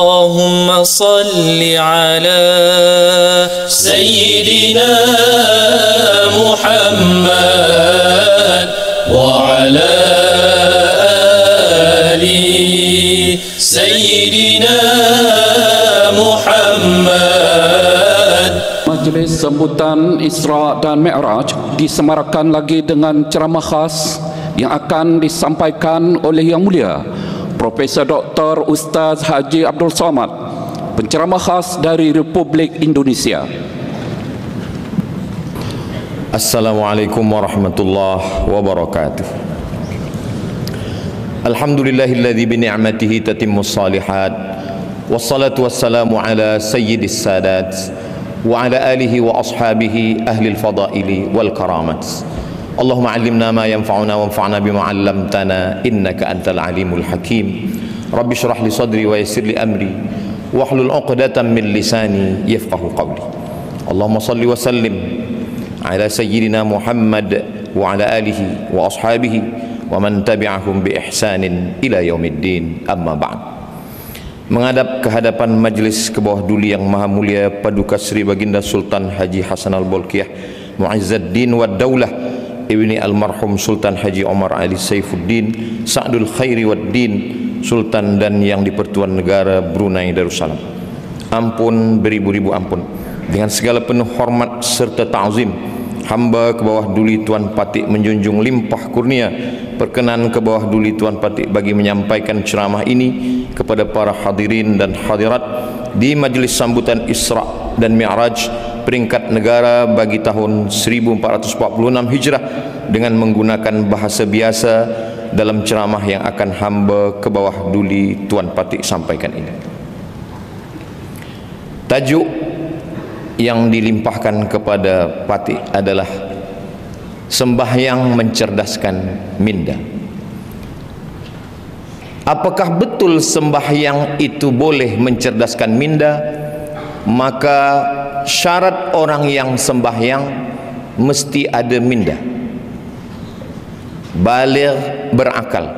اللهم صل على سيدنا محمد وعلى آل سيدنا محمد. Majlis sambutan Isra dan Mi'raj disemarakan lagi dengan ceramah khas yang akan disampaikan oleh Yang Mulia Profesor Dr. Ustaz Haji Abdul Somad, penceramah khas dari Republik Indonesia. Assalamualaikum warahmatullahi wabarakatuh. Alhamdulillahilladzi bi ni'matihi tatimmus shalihat. Wassalatu wassalamu ala sayyidis sadat wa ala alihi wa ashabihi ahlil fadaili wal karamat. Allahumma 'allimna ma yanfa'una wanfa'na bima 'allamtana innaka antal alimul hakim. Rabbi shrah li sadri wa yassir li amri wahlul 'uqdatam min lisani yafqahu qawli. Allahumma shalli wa sallim ala sayyidina Muhammad wa ala alihi wa ashabihi wa man tabi'ahum bi ihsanin ila yaumiddin. Amma ba'd. Menghadap ke hadapan majlis ke bawah duli yang maha mulia Paduka Sri Baginda Sultan Haji Hasan Al-Bolkiah Mu'izzuddin wad Daulah Ibni Almarhum Sultan Haji Omar Ali Saifuddin Sa'dul Khairi wad Din Sultan dan yang di-Pertuan Negara Brunei Darussalam. Ampun beribu-ribu ampun. Dengan segala penuh hormat serta ta'zim, hamba ke bawah duli Tuan Patik menjunjung limpah kurnia perkenan ke bawah duli Tuan Patik bagi menyampaikan ceramah ini kepada para hadirin dan hadirat di majlis sambutan Isra dan Mi'raj peringkat negara bagi tahun 1446 Hijrah dengan menggunakan bahasa biasa dalam ceramah yang akan hamba ke bawah duli Tuan Patik sampaikan ini. Tajuk yang dilimpahkan kepada Patik adalah sembahyang mencerdaskan minda. Apakah betul sembahyang itu boleh mencerdaskan minda? Maka syarat orang yang sembahyang mesti ada minda, baligh, berakal.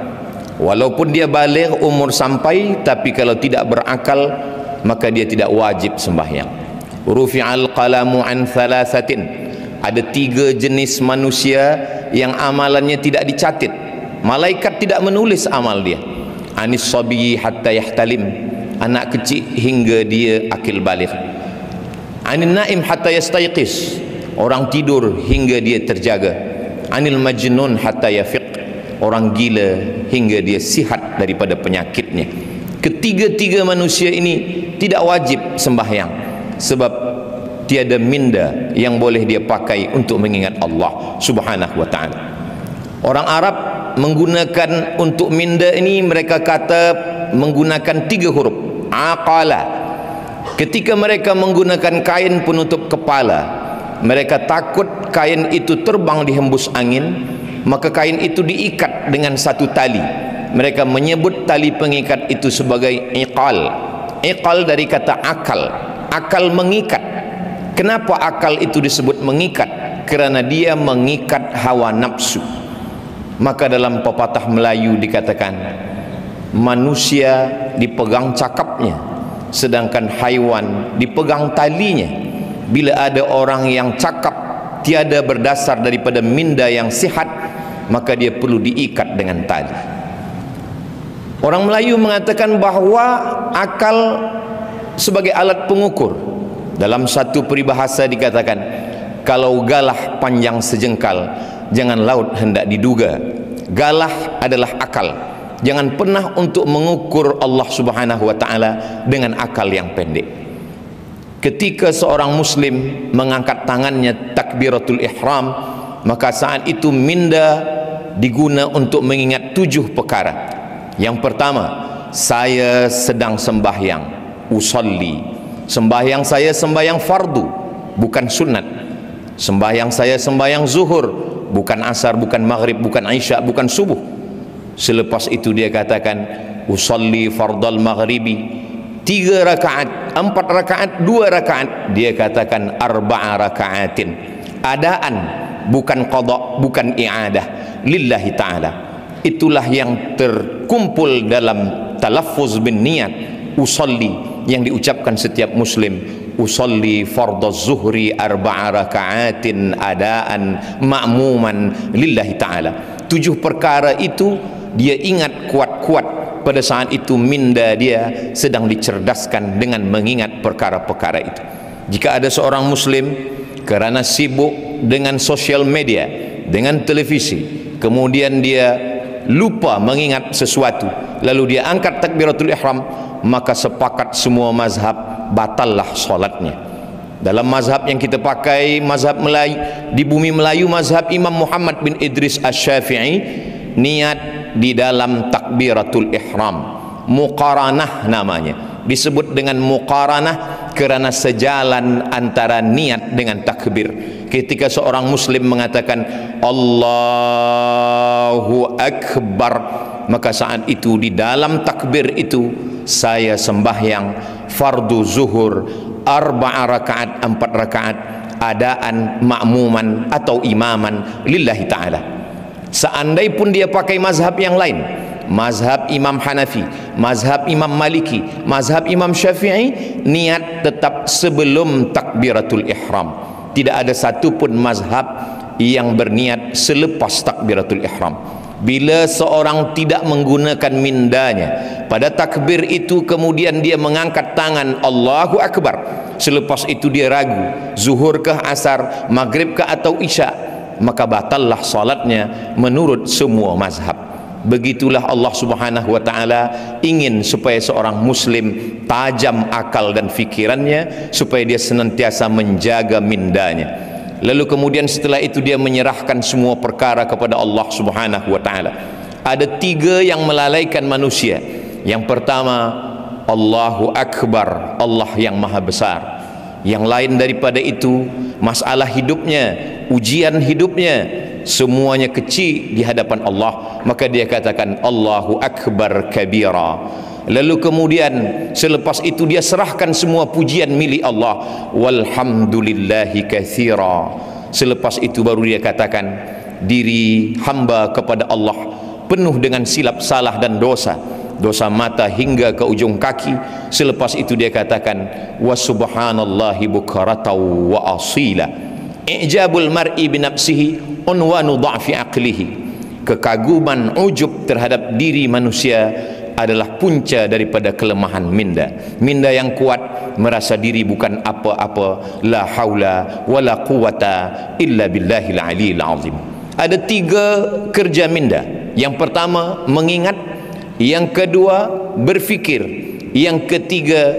Walaupun dia baligh umur sampai, tapi kalau tidak berakal maka dia tidak wajib sembahyang. Rufi'al qalamu an thalathatin. Ada 3 jenis manusia yang amalannya tidak dicatat. Malaikat tidak menulis amal dia. Anis sabiyyi hatta yahtalim, anak kecil hingga dia akil baligh. Anil naim hatta yastayqis, orang tidur hingga dia terjaga. Anil majnun hatta yafiq, orang gila hingga dia sihat daripada penyakitnya. Ketiga-tiga manusia ini tidak wajib sembahyang sebab tiada minda yang boleh dia pakai untuk mengingat Allah Subhanahu wa ta'ala. Orang Arab menggunakan untuk minda ini, mereka kata menggunakan 3 huruf, aqala. Ketika mereka menggunakan kain penutup kepala, mereka takut kain itu terbang dihembus angin, maka kain itu diikat dengan satu tali. Mereka menyebut tali pengikat itu sebagai iqal. Iqal dari kata akal. Akal mengikat. Kenapa akal itu disebut mengikat? Kerana dia mengikat hawa nafsu. Maka dalam pepatah Melayu dikatakan, manusia dipegang cakapnya, sedangkan haiwan dipegang talinya. Bila ada orang yang cakap tiada berdasar daripada minda yang sihat, maka dia perlu diikat dengan tali. Orang Melayu mengatakan bahawa akal sebagai alat pengukur. Dalam satu peribahasa dikatakan, kalau galah panjang sejengkal, jangan laut hendak diduga. Galah adalah akal. Jangan pernah untuk mengukur Allah Subhanahu wa ta'ala dengan akal yang pendek. Ketika seorang muslim mengangkat tangannya takbiratul ihram, maka saat itu minda diguna untuk mengingat 7 perkara. Yang pertama, saya sedang sembahyang, usalli. Sembahyang saya sembahyang fardu, bukan sunat. Sembahyang saya sembahyang zuhur, bukan asar, bukan maghrib, bukan isya, bukan subuh. Selepas itu dia katakan usalli fardal maghribi, 3 rakaat, 4 rakaat, 2 rakaat. Dia katakan arba'a rakaatin, adaan, bukan qada, bukan i'adah, lillahi ta'ala. Itulah yang terkumpul dalam talaffuz bin niat usalli yang diucapkan setiap muslim, usalli fardhu zuhri arba'a raka'atin adaan ma'muman lillahi ta'ala. 7 perkara itu dia ingat kuat-kuat pada saat itu minda dia sedang dicerdaskan dengan mengingat perkara-perkara itu. Jika ada seorang muslim kerana sibuk dengan sosial media, dengan televisi, kemudian dia lupa mengingat sesuatu, lalu dia angkat takbiratul ihram, maka sepakat semua mazhab batallah solatnya. Dalam mazhab yang kita pakai, mazhab Melayu, di bumi Melayu, mazhab Imam Muhammad bin Idris Asy-Syafi'i, niat di dalam takbiratul ihram, muqaranah namanya, disebut dengan muqaranah kerana sejalan antara niat dengan takbir. Ketika seorang muslim mengatakan Allahu Akbar, maka saat itu di dalam takbir itu saya sembahyang fardu zuhur 4 rakaat, 4 rakaat adaan ma'muman atau imaman lillahi ta'ala. Seandai pun dia pakai mazhab yang lain, mazhab Imam Hanafi, mazhab Imam Maliki, mazhab Imam Syafi'i, niat tetap sebelum takbiratul ihram. Tidak ada satu pun mazhab yang berniat selepas takbiratul ihram. Bila seorang tidak menggunakan mindanya pada takbir itu, kemudian dia mengangkat tangan Allahu Akbar, selepas itu dia ragu zuhur kah, asar, maghrib kah atau isya, maka batallah salatnya menurut semua mazhab. Begitulah Allah Subhanahu wa ta'ala ingin supaya seorang muslim tajam akal dan fikirannya, supaya dia senantiasa menjaga mindanya. Lalu kemudian setelah itu dia menyerahkan semua perkara kepada Allah Subhanahu wa ta'ala. Ada 3 yang melalaikan manusia. Yang pertama, Allahu Akbar, Allah yang maha besar. Yang lain daripada itu, masalah hidupnya, ujian hidupnya, semuanya kecil di hadapan Allah, maka dia katakan Allahu Akbar kabira. Lalu kemudian selepas itu dia serahkan semua pujian milik Allah, walhamdulillahi katsira. Selepas itu baru dia katakan diri hamba kepada Allah penuh dengan silap salah dan dosa, dosa mata hingga ke ujung kaki. Selepas itu dia katakan wa subhanallahi bukaratan wa asila. I'jabul mar'i binafsihi unwanu dha'fi aqlihi. Kekaguman, ujub terhadap diri manusia adalah punca daripada kelemahan minda. Minda yang kuat merasa diri bukan apa-apa, la haula wala quwata illa billahil aliyil azim. Ada 3 kerja minda. Yang pertama mengingat, yang kedua berfikir, yang ketiga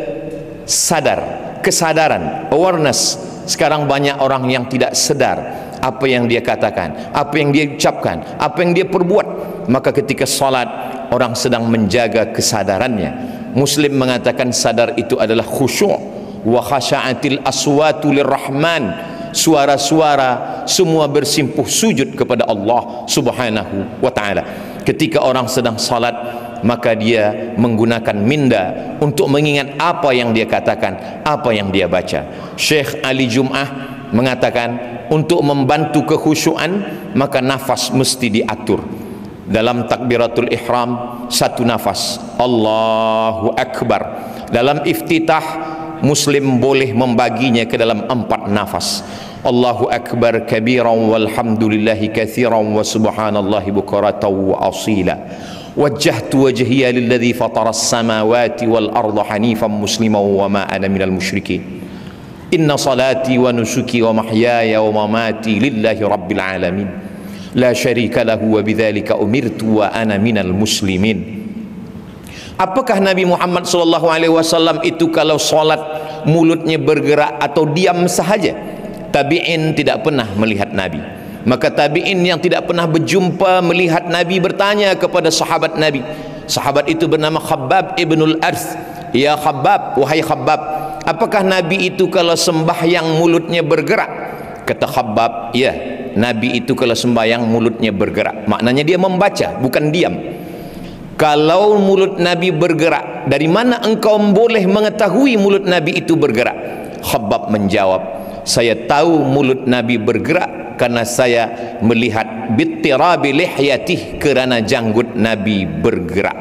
sadar, kesadaran, awareness. Sekarang banyak orang yang tidak sedar apa yang dia katakan, apa yang dia ucapkan, apa yang dia perbuat. Maka ketika salat, orang sedang menjaga kesadarannya. Muslim mengatakan sadar itu adalah khusyuk. Wa khasha'atil aswatu lirrahman. Suara-suara semua bersimpuh sujud kepada Allah Subhanahu wa ta'ala. Ketika orang sedang salat, maka dia menggunakan minda untuk mengingat apa yang dia katakan, apa yang dia baca. Syekh Ali Jum'ah mengatakan untuk membantu kekhusyuan, maka nafas mesti diatur. Dalam takbiratul ihram 1 nafas Allahu Akbar. Dalam iftitah muslim boleh membaginya ke dalam 4 nafas. Allahu Akbar kabiran walhamdulillahi katsiran wa subhanallahi bukratan wa asila. Wajjahtu wajhiya lilladzi fatara as-samawati wal arda hanifan musliman wa ma ana minal musyrikin. Inna salati wa nusuki wa mahyaya wa mamati lillahi rabbil alamin. La syarika lahu wa bidzalika umirtu wa ana minal muslimin. Apakah Nabi Muhammad SAW itu kalau salat mulutnya bergerak atau diam sahaja? Tabi'in tidak pernah melihat Nabi. Maka tabi'in yang tidak pernah berjumpa melihat Nabi bertanya kepada sahabat Nabi. Sahabat itu bernama Khabbab ibnul Arth. Ya Khabbab, wahai Khabbab, apakah Nabi itu kalau sembahyang mulutnya bergerak? Kata Khabbab, ya, Nabi itu kalau sembahyang mulutnya bergerak. Maknanya dia membaca, bukan diam. Kalau mulut Nabi bergerak, dari mana engkau boleh mengetahui mulut Nabi itu bergerak? Khabbab menjawab, saya tahu mulut Nabi bergerak karena saya melihat bittirabi lihyatih, kerana janggut Nabi bergerak.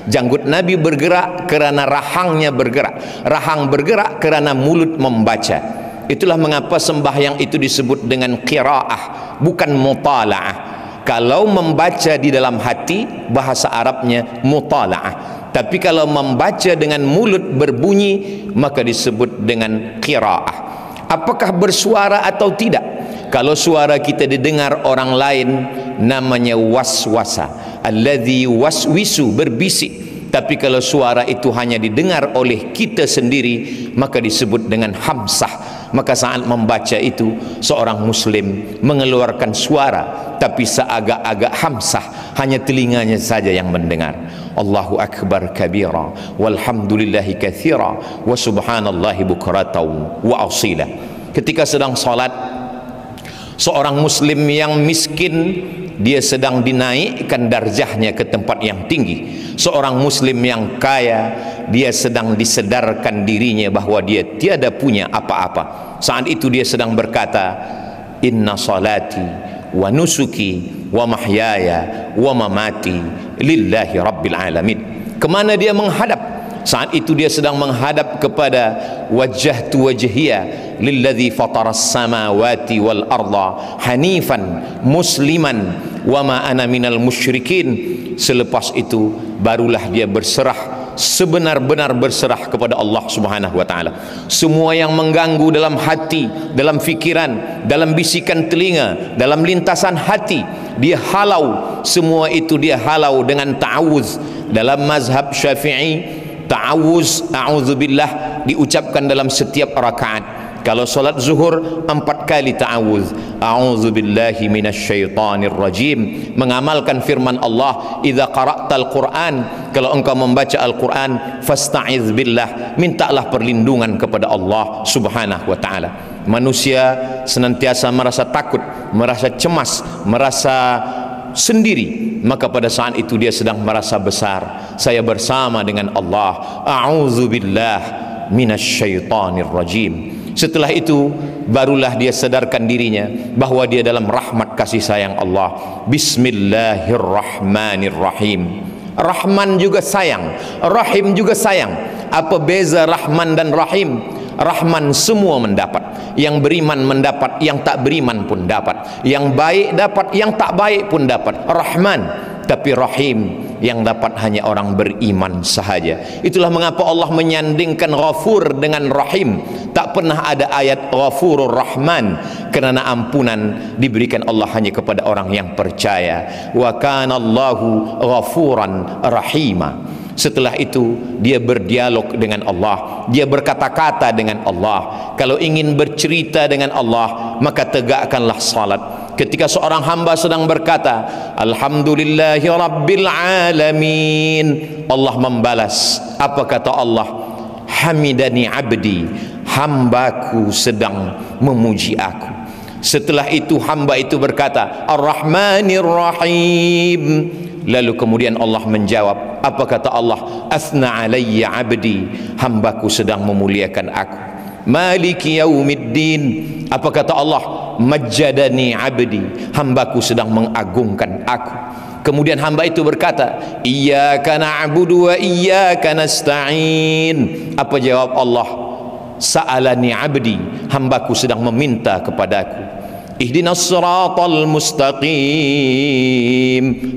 Janggut Nabi bergerak kerana rahangnya bergerak. Rahang bergerak kerana mulut membaca. Itulah mengapa sembahyang itu disebut dengan qiraah, bukan mutala'ah. Kalau membaca di dalam hati, bahasa Arabnya mutala'ah. Tapi kalau membaca dengan mulut berbunyi, maka disebut dengan qiraah. Apakah bersuara atau tidak? Kalau suara kita didengar orang lain, namanya waswasa. Alladzi waswisu, berbisik. Tapi kalau suara itu hanya didengar oleh kita sendiri, maka disebut dengan hamsah. Maka saat membaca itu, seorang muslim mengeluarkan suara, tapi seagak-agak hamsah, hanya telinganya saja yang mendengar. Allahu akbar kabira, walhamdulillahi katsira, wa subhanallahi bukratan wa asila. Ketika sedang salat, seorang muslim yang miskin, dia sedang dinaikkan darjahnya ke tempat yang tinggi. Seorang muslim yang kaya, dia sedang disedarkan dirinya bahwa dia tiada punya apa-apa. Saat itu dia sedang berkata, inna salati wa nusuki wa mahyaya wa mamati lillahi rabbil alamin. Kemana dia menghadap? Saat itu dia sedang menghadap kepada wajjahtu wajhiya lilladzi fataras samawati wal arda hanifan musliman wa ma ana minal musyrikin. Selepas itu barulah dia berserah, sebenar-benar berserah kepada Allah Subhanahu wa taala. Semua yang mengganggu dalam hati, dalam fikiran, dalam bisikan telinga, dalam lintasan hati, dia halau. Semua itu dia halau dengan ta'awuz. Dalam mazhab Syafi'i, ta'awuz, a'udzubillah, diucapkan dalam setiap rakaat. Kalau solat zuhur 4 kali ta'awuz, a'udzubillahi minasyaitonir rajim, mengamalkan firman Allah, idza qara'tal Qur'an, kalau engkau membaca Al-Qur'an, fasta'iz billah, mintalah perlindungan kepada Allah Subhanahu wa taala. Manusia senantiasa merasa takut, merasa cemas, merasa sendiri, maka pada saat itu dia sedang merasa besar. Saya bersama dengan Allah. A'udzubillah minasyaitonir rajim. Setelah itu barulah dia sadarkan dirinya bahwa dia dalam rahmat kasih sayang Allah. Bismillahirrahmanirrahim. Rahman juga sayang, Rahim juga sayang. Apa beza Rahman dan Rahim? Rahman semua mendapat, yang beriman mendapat, yang tak beriman pun dapat, yang baik dapat, yang tak baik pun dapat. Rahman. Tapi Rahim, yang dapat hanya orang beriman sahaja. Itulah mengapa Allah menyandingkan Ghafur dengan Rahim. Tak pernah ada ayat Ghafurur Rahman, kerana ampunan diberikan Allah hanya kepada orang yang percaya. Wa kana Allahu Ghafuran Rahima. Setelah itu dia berdialog dengan Allah, dia berkata-kata dengan Allah. Kalau ingin bercerita dengan Allah, maka tegakkanlah salat. Ketika seorang hamba sedang berkata alhamdulillahi rabbil alamin, Allah membalas, apa kata Allah? Hamidani abdi, hambaku sedang memuji aku. Setelah itu hamba itu berkata ar-rahmanir rahim. Lalu kemudian Allah menjawab, apa kata Allah? Asna alayya abdi, hambaku sedang memuliakan aku. Maliki yaumiddin, apa kata Allah? Majjadani abdi, hambaku sedang mengagungkan aku. Kemudian hamba itu berkata, iyyaka na'budu wa iyyaka nasta'in. Apa jawab Allah? Sa'alani abdi, hambaku sedang meminta kepadaku. Ihdinas siratal mustaqim.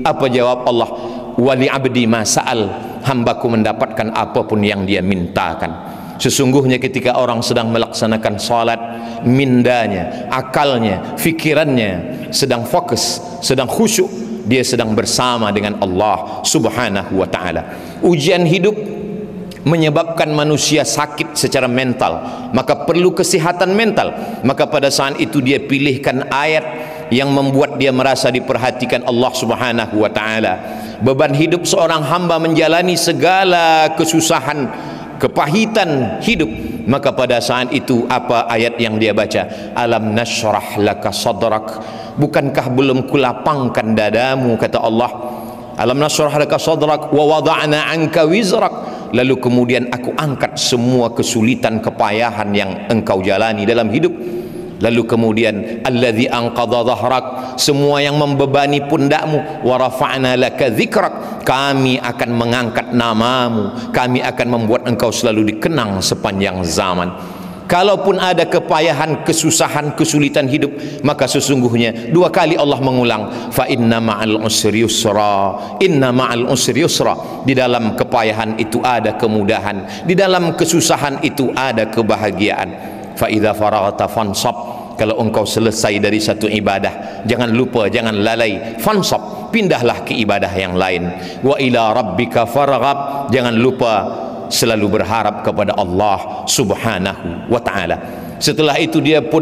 Apa jawab Allah? Wali abdi ma sa'al, hambaku mendapatkan apapun yang dia mintakan. Sesungguhnya ketika orang sedang melaksanakan salat, mindanya, akalnya, fikirannya sedang fokus, sedang khusyuk, dia sedang bersama dengan Allah Subhanahu wa taala. Ujian hidup menyebabkan manusia sakit secara mental, maka perlu kesihatan mental. Maka pada saat itu dia pilihkan ayat yang membuat dia merasa diperhatikan Allah Subhanahu wa taala. Beban hidup seorang hamba menjalani segala kesusahan, kepahitan hidup, maka pada saat itu apa ayat yang dia baca? Alam nashrah laka sadrak, bukankah belum kulapangkan dadamu, kata Allah. Alam nashrah laka sadrak wa wada'na anka wizrak, lalu kemudian aku angkat semua kesulitan kepayahan yang engkau jalani dalam hidup. Lalu kemudian allazi anqadha dhahrak, semua yang membebani pundakmu, wa rafa'na laka dzikrak, kami akan mengangkat namamu, kami akan membuat engkau selalu dikenang sepanjang zaman. Kalaupun ada kepayahan, kesusahan, kesulitan hidup, maka sesungguhnya dua kali Allah mengulang, fa inna ma'al usri yusra, inna ma'al usri yusra. Di dalam kepayahan itu ada kemudahan, di dalam kesusahan itu ada kebahagiaan. Fa idza faraghta fansab, kalau engkau selesai dari satu ibadah, jangan lupa, jangan lalai, fansab, pindahlah ke ibadah yang lain. Wa ila rabbika farghab, jangan lupa selalu berharap kepada Allah subhanahu wa ta'ala. Setelah itu dia pun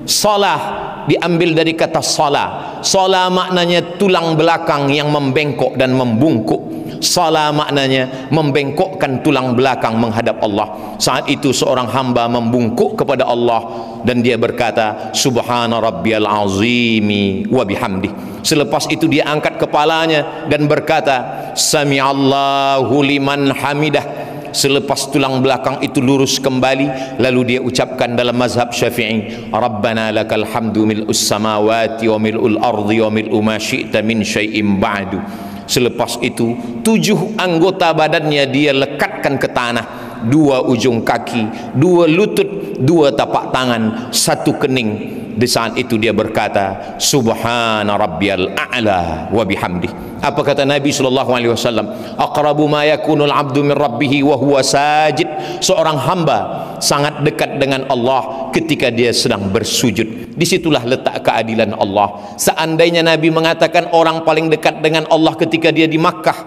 salah, diambil dari kata salah. Salah maknanya tulang belakang yang membengkok dan membungkuk. Salah maknanya membengkokkan tulang belakang menghadap Allah. Saat itu seorang hamba membungkuk kepada Allah dan dia berkata subhana rabbiyal azimi wa bihamdi. Selepas itu dia angkat kepalanya dan berkata sami'allahu liman hamidah. Selepas tulang belakang itu lurus kembali, lalu dia ucapkan dalam mazhab Syafi'i, Rabbana lakal hamdu mil'us samawati wa mil'ul ardi wa mil'u ma syi'ta min syai'im ba'du. Selepas itu 7 anggota badannya dia lekatkan ke tanah, 2 ujung kaki, 2 lutut, 2 tapak tangan, 1 kening. Di saat itu dia berkata subhana rabbiyal a'la wa bihamdi. Apa kata Nabi SAW? Aqrabu ma yakunul abdu min rabbih wa huwa sajid. Seorang hamba sangat dekat dengan Allah ketika dia sedang bersujud. Disitulah letak keadilan Allah. Seandainya Nabi mengatakan orang paling dekat dengan Allah ketika dia di Makkah,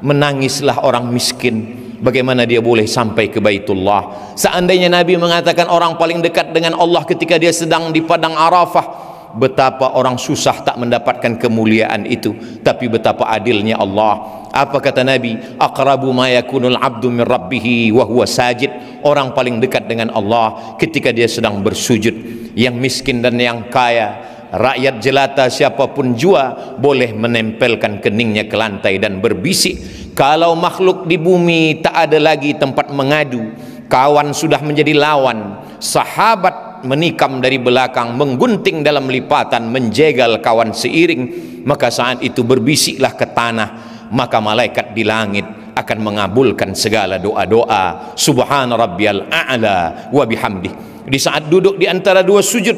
menangislah orang miskin. Bagaimana dia boleh sampai ke Baitullah? Seandainya Nabi mengatakan orang paling dekat dengan Allah ketika dia sedang di padang Arafah, betapa orang susah tak mendapatkan kemuliaan itu. Tapi betapa adilnya Allah. Apa kata Nabi? Aqrabu ma yakunul abdu min rabbih wa huwa sajid. Orang paling dekat dengan Allah ketika dia sedang bersujud. Yang miskin dan yang kaya, rakyat jelata, siapapun jua boleh menempelkan keningnya ke lantai dan berbisik. Kalau makhluk di bumi tak ada lagi tempat mengadu, kawan sudah menjadi lawan, sahabat menikam dari belakang, menggunting dalam lipatan, menjegal kawan seiring, maka saat itu berbisiklah ke tanah, maka malaikat di langit akan mengabulkan segala doa-doa. Subhana rabbiyal a'la wa bihamdi. Di saat duduk di antara 2 sujud,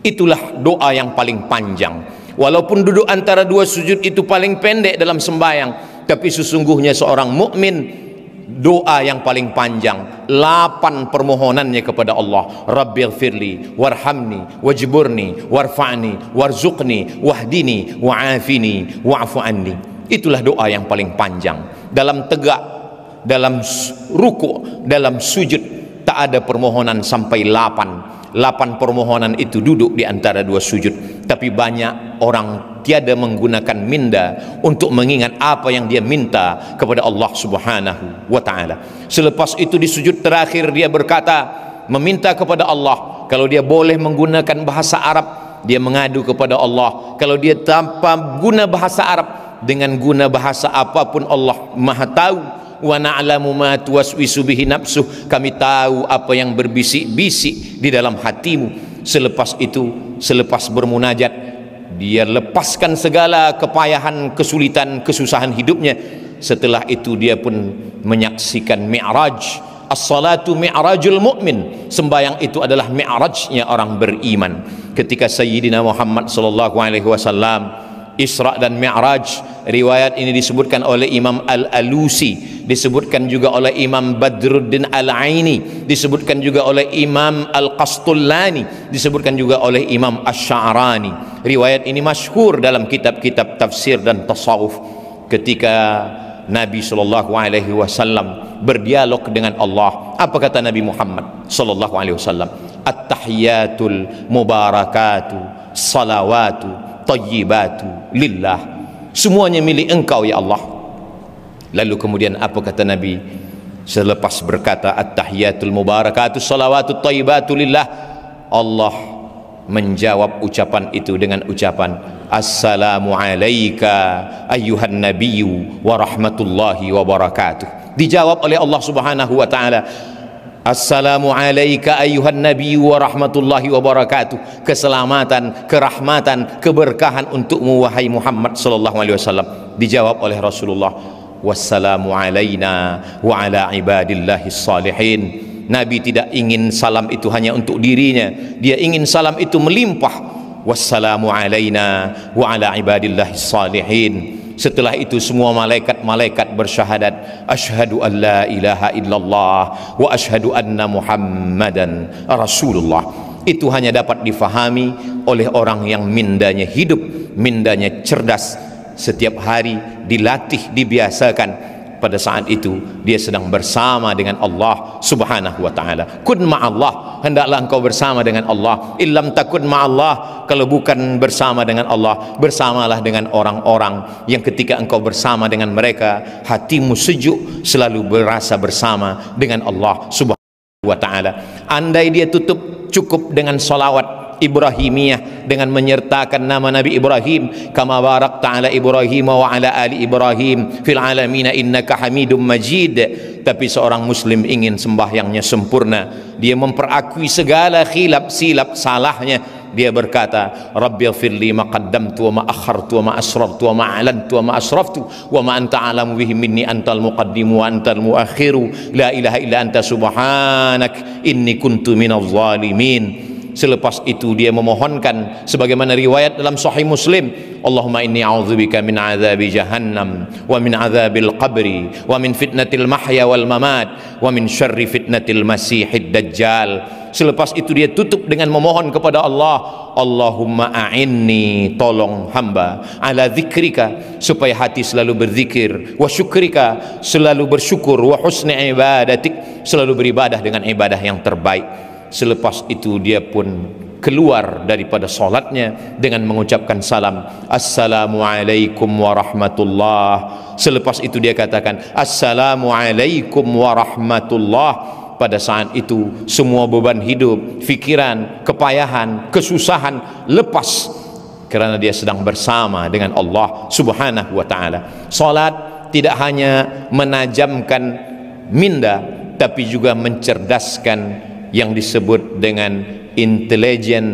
itulah doa yang paling panjang. Walaupun duduk antara 2 sujud itu paling pendek dalam sembahyang, tapi sesungguhnya seorang mukmin doa yang paling panjang, 8 permohonannya kepada Allah. Rabbighfirli warhamni wajburni warfa'ni warzuqni wahdini wa'afini wa'fu anni. Itulah doa yang paling panjang. Dalam tegak, dalam ruku', dalam sujud, tak ada permohonan sampai 8 permohonan itu duduk di antara 2 sujud. Tapi banyak orang tiada menggunakan minda untuk mengingat apa yang dia minta kepada Allah subhanahu wa ta'ala. Selepas itu di sujud terakhir dia berkata, meminta kepada Allah. Kalau dia boleh menggunakan bahasa Arab, dia mengadu kepada Allah. Kalau dia tanpa guna bahasa Arab, dengan guna bahasa apapun Allah Maha tahu. Wa na'lamu ma tuwaswisu bihi nafsuh, kami tahu apa yang berbisik-bisik di dalam hatimu. Selepas itu, selepas bermunajat, dia lepaskan segala kepayahan, kesulitan, kesusahan hidupnya. Setelah itu dia pun menyaksikan mi'raj. As-salatu mi'rajul mu'min. Sembahyang itu adalah mi'rajnya orang beriman. Ketika Sayyidina Muhammad sallallahu alaihi wasallam Isra dan Mi'raj, riwayat ini disebutkan oleh Imam Al-Alusi, disebutkan juga oleh Imam Badruddin Al-Aini, disebutkan juga oleh Imam Al-Qastullani, disebutkan juga oleh Imam Asy-Sya'rani. Riwayat ini masyhur dalam kitab-kitab tafsir dan tasawuf. Ketika Nabi sallallahu alaihi wasallam berdialog dengan Allah, apa kata Nabi Muhammad sallallahu alaihi wasallam? At-tahiyatul mubarakatu salawatu tayyibatu lillah, semuanya milik engkau ya Allah. Lalu kemudian apa kata Nabi selepas berkata at-tahiyatul mubarakatu salawatu tayyibatu lillah? Allah menjawab ucapan itu dengan ucapan assalamu alayka ayyuhan nabiyyu wa rahmatullahi wa barakatuh. Dijawab oleh Allah subhanahu wa ta'ala, Assalamu alayka ayuhan nabi wa rahmatullahi wa barakatuh. Keselamatan, kerahmatan, keberkahan untukmu wahai Muhammad sallallahu alaihi wasallam. Dijawab oleh Rasulullah, wassalamu alayna wa ala ibadillahis salihin. Nabi tidak ingin salam itu hanya untuk dirinya, dia ingin salam itu melimpah. Wassalamu alayna wa ala ibadillahis salihin. Setelah itu semua malaikat-malaikat bersyahadat, asyhadu an la ilaha illallah wa asyhadu anna Muhammadan Rasulullah. Itu hanya dapat difahami oleh orang yang mindanya hidup, mindanya cerdas. Setiap hari dilatih, dibiasakan. Pada saat itu dia sedang bersama dengan Allah subhanahu wa ta'ala. Kun ma'allah, hendaklah engkau bersama dengan Allah. Illam takun ma'allah, kalau bukan bersama dengan Allah, bersamalah dengan orang-orang yang ketika engkau bersama dengan mereka hatimu sejuk, selalu berasa bersama dengan Allah subhanahu wa ta'ala. Andai dia cukup dengan salawat Ibrahimiyah, dengan menyertakan nama Nabi Ibrahim, kama barakta ala Ibrahim wa ala ali Ibrahim fil alamin innaka Hamidum Majid. Tapi seorang muslim ingin sembahyangnya sempurna, dia memperakui segala silap salahnya. Dia berkata, Rabbighfirli ma qaddamtu wa ma akhartu wa ma asrartu wa ma alantu wa ma asraftu wa ma anta alamu bihi minni antal muqaddimu wa antal muakhiru la ilaha illa anta subhanak inni kuntu minadh zalimin. Selepas itu dia memohonkan sebagaimana riwayat dalam Sahih Muslim, Allahumma inni a'udzubika min azabi jahannam wa min azabil qabri wa min fitnatil mahya wal mamat wa min syarri fitnatil masihid dajjal. Selepas itu dia tutup dengan memohon kepada Allah, Allahumma a'inni, tolong hamba, ala zikrika, supaya hati selalu berzikir, wa syukrika, selalu bersyukur, wa husni ibadatik, selalu beribadah dengan ibadah yang terbaik. Selepas itu dia pun keluar daripada solatnya dengan mengucapkan salam, Assalamualaikum warahmatullah. Selepas itu dia katakan, Assalamualaikum warahmatullah. Pada saat itu semua beban hidup, fikiran, kepayahan, kesusahan lepas, kerana dia sedang bersama dengan Allah subhanahu wa ta'ala. Salat tidak hanya menajamkan minda, tapi juga mencerdaskan yang disebut dengan intelligent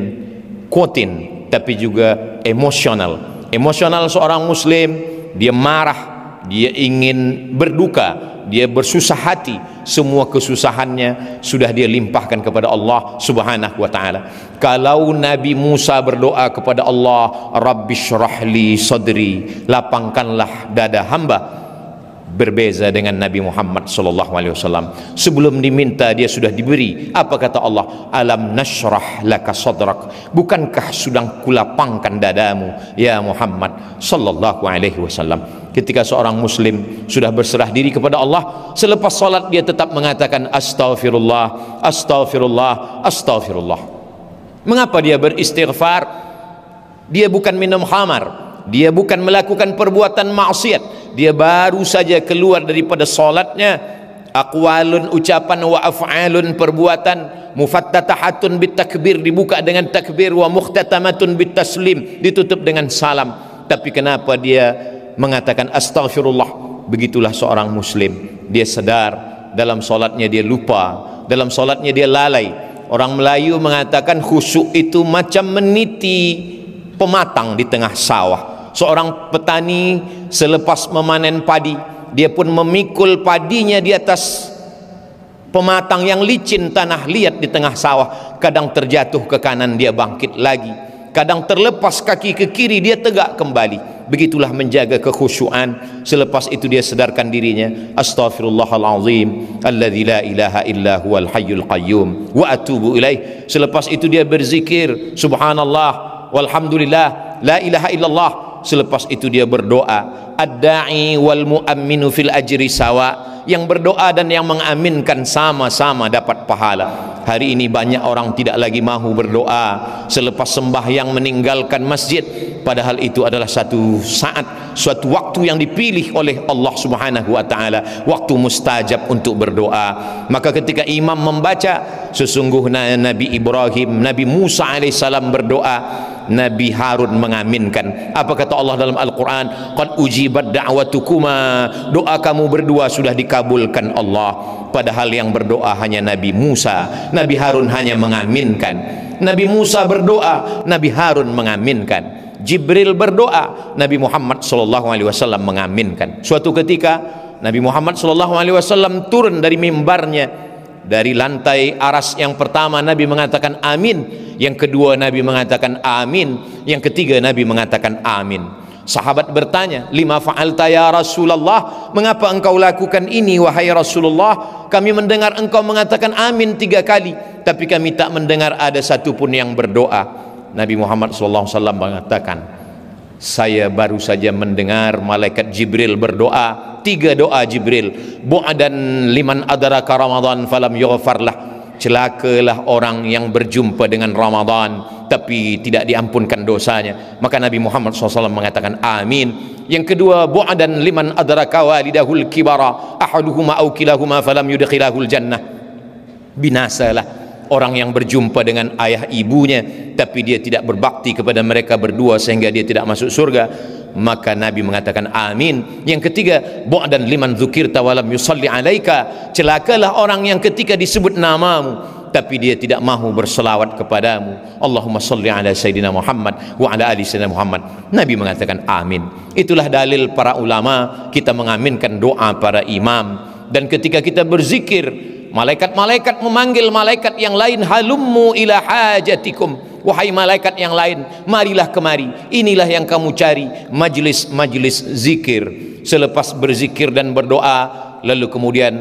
quotient, tapi juga emosional. Emosional seorang muslim, dia marah, dia ingin berduka, dia bersusah hati, semua kesusahannya sudah dia limpahkan kepada Allah subhanahu wa ta'ala. Kalau Nabi Musa berdoa kepada Allah, Rabbi syrahli sadri, lapangkanlah dada hamba, berbeza dengan Nabi Muhammad sallallahu alaihi wasallam. Sebelum diminta dia sudah diberi. Apa kata Allah? Alam nashrah laka sadrak, bukankah sudah kulapangkan dadamu ya Muhammad sallallahu alaihi wasallam. Ketika seorang muslim sudah berserah diri kepada Allah, selepas salat dia tetap mengatakan astaghfirullah, astaghfirullah, astaghfirullah. Mengapa dia beristighfar? Dia bukan minum khamar, dia bukan melakukan perbuatan maksiat, dia baru saja keluar daripada solatnya, aqwalun, ucapan, wa af'alun, perbuatan, mufattatahatun bitakbir, dibuka dengan takbir, wa mukhtatamatun bitaslim, ditutup dengan salam. Tapi kenapa dia mengatakan astaghfirullah? Begitulah seorang muslim, dia sadar dalam solatnya dia lupa, dalam solatnya dia lalai. Orang Melayu mengatakan khusyuk itu macam meniti pematang di tengah sawah. Seorang petani selepas memanen padi, dia pun memikul padinya di atas pematang yang licin, tanah liat di tengah sawah. Kadang terjatuh ke kanan, dia bangkit lagi. Kadang terlepas kaki ke kiri, dia tegak kembali. Begitulah menjaga kekhusyuan. Selepas itu dia sedarkan dirinya, astaghfirullahalazim alladzi la ilaha illa huwal hayyul qayyum wa atubu ilaih. Selepas itu dia berzikir, subhanallah walhamdulillah la ilaha illallah. Selepas itu dia berdoa, ad-da'i wal mu'amminu fil ajri sawa, yang berdoa dan yang mengaminkan sama-sama dapat pahala. Hari ini banyak orang tidak lagi mahu berdoa selepas sembahyang meninggalkan masjid, padahal itu adalah satu saat, suatu waktu yang dipilih oleh Allah Subhanahu wa taala, waktu mustajab untuk berdoa. Maka ketika imam membaca sesungguhnya Nabi Ibrahim, Nabi Musa alaihissalam berdoa, Nabi Harun mengaminkan. Apa kata Allah dalam Al-Quran? Qad ujibat da'watukuma, doa kamu berdua sudah dikabulkan Allah. Padahal yang berdoa hanya Nabi Musa, Nabi Harun hanya mengaminkan. Nabi Musa berdoa, Nabi Harun mengaminkan. Jibril berdoa, Nabi Muhammad SAW mengaminkan. Suatu ketika Nabi Muhammad SAW turun dari mimbarnya, dari lantai aras yang pertama Nabi mengatakan amin, yang kedua Nabi mengatakan amin, yang ketiga Nabi mengatakan amin. Sahabat bertanya, lima fa'alta ya Rasulullah, mengapa engkau lakukan ini wahai Rasulullah? Kami mendengar engkau mengatakan amin 3 kali, tapi kami tak mendengar ada satu pun yang berdoa. Nabi Muhammad SAW mengatakan, saya baru saja mendengar malaikat Jibril berdoa, 3 doa Jibril. Bu'adan liman adraka Ramadan falam yughfarlah, celakalah orang yang berjumpa dengan Ramadan tapi tidak diampunkan dosanya. Maka Nabi Muhammad SAW mengatakan amin. Yang kedua, bu'adan liman adraka walidahul kibara ahaduhuma aw kilahuma falam yudkhilahul jannah, binasalah orang yang berjumpa dengan ayah ibunya tapi dia tidak berbakti kepada mereka berdua sehingga dia tidak masuk surga. Maka Nabi mengatakan amin. Yang ketiga, bu'dan liman dzukirta wa lam yusalli alaika, celakalah orang yang ketika disebut namamu tapi dia tidak mahu berselawat kepadamu. Allahumma salli ala sayyidina Muhammad wa ala ali sayyidina Muhammad. Nabi mengatakan amin. Itulah dalil para ulama kita mengaminkan doa para imam. Dan ketika kita berzikir, malaikat-malaikat memanggil malaikat yang lain, halummu ila hajatikum, wahai malaikat yang lain, marilah kemari, inilah yang kamu cari, majlis-majlis zikir. Selepas berzikir dan berdoa, lalu kemudian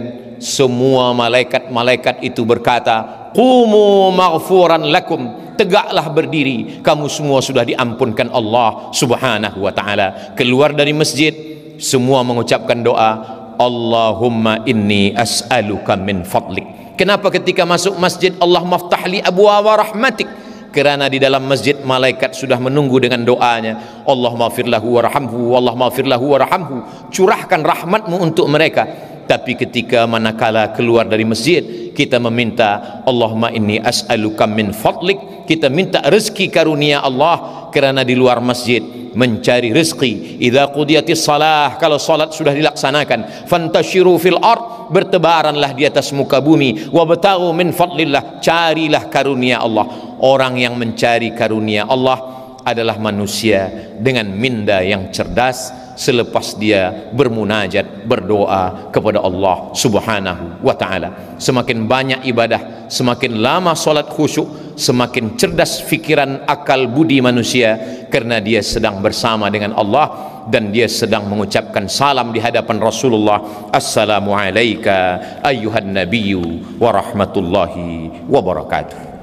semua malaikat-malaikat itu berkata, qumu maghfuran lakum, tegaklah berdiri, kamu semua sudah diampunkan Allah Subhanahu wa taala. Keluar dari masjid, semua mengucapkan doa, Allahumma inni as'aluka min fadlik. Kenapa ketika masuk masjid Allah maftahli abwaaba rahmatik? Kerana di dalam masjid malaikat sudah menunggu dengan doanya, Allahumma firlahu warhamhu, Allahumma firlahu warhamhu, curahkan rahmatmu untuk mereka. Tapi ketika manakala keluar dari masjid, kita meminta Allahumma inni as'aluka min fadlik, kita minta rezeki karunia Allah. Kerana di luar masjid mencari rezeki, idza qudiyatis salah, kalau salat sudah dilaksanakan, fantashiru fil ard, bertebaranlah di atas muka bumi, wabtaghu min fadlillah, carilah karunia Allah. Orang yang mencari karunia Allah adalah manusia dengan minda yang cerdas selepas dia bermunajat, berdoa kepada Allah Subhanahu wa taala. Semakin banyak ibadah, semakin lama solat khusyuk, semakin cerdas fikiran akal budi manusia, karena dia sedang bersama dengan Allah dan dia sedang mengucapkan salam di hadapan Rasulullah, assalamu alayka ayyuhan nabiyyu wa rahmatullahi wa barakatuh.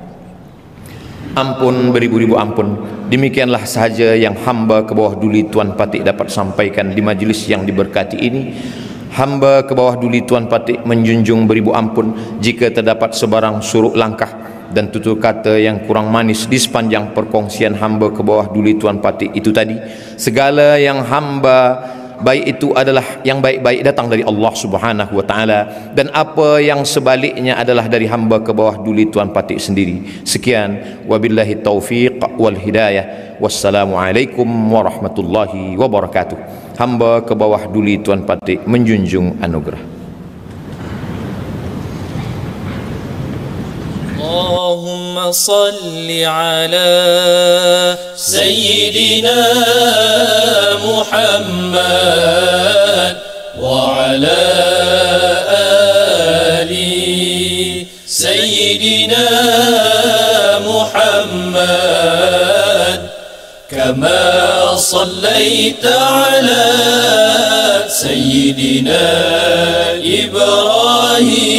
Ampun beribu-ribu ampun. Demikianlah sahaja yang hamba ke bawah duli Tuan Patik dapat sampaikan di majlis yang diberkati ini. Hamba ke bawah duli Tuan Patik menjunjung beribu ampun jika terdapat sebarang suruk langkah dan tutur kata yang kurang manis di sepanjang perkongsian hamba ke bawah duli Tuan Patik itu tadi. Segala yang hamba baik itu adalah yang baik-baik datang dari Allah Subhanahu wa taala, dan apa yang sebaliknya adalah dari hamba ke bawah duli Tuan Patik sendiri. Sekian, wabillahi taufiq wal hidayah. Wassalamualaikum warahmatullahi wabarakatuh. Hamba ke bawah duli Tuan Patik menjunjung anugerah. اللهم صل على سيدنا محمد وعلى آل سيدنا محمد كما صليت على سيدنا إبراهيم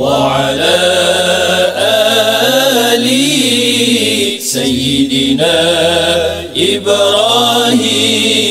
وعلى آل سيدنا إبراهيم